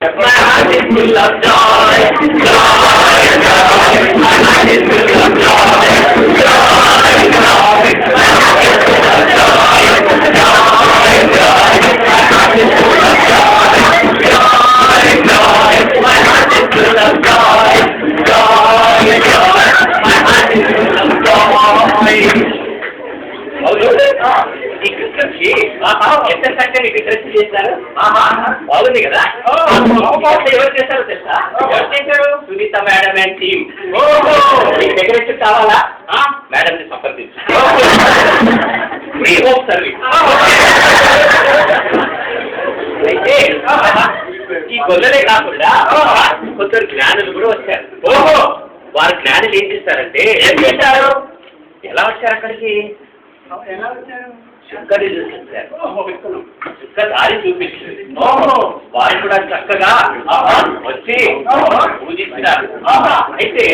My heart is full of joy, joy, joy. My heart is full of joy, joy, joy. My heart is full of joy, joy, joy. My heart is full of joy, joy, joy. My heart is full of joy, joy, joy. My heart is full of joy. ఈ క్రిస్టమ్స్కి ఎంత చక్కని dress చేస్తారు, బాగుంది కదా. ఎవరు చేశారో తెలుసా? ఎవరు చేశారు? Sunitha madam and team. మీకు డెకరేషన్ కావాలా? మేడం ని సంప్రదించు. Free home service. అయితే ఈ గొల్లలే కాకుండా కొందరు జ్ఞానులు కూడా వచ్చారు. వారు జ్ఞానులు ఏం చేస్తారంటే, ఏం చేశారు, ఎలా వచ్చారు అక్కడికి? చక్కగా చూపించారు, చక్కగా దారి చూపించింది. వారు కూడా చక్కగా వచ్చి పూజించినారు. అయితే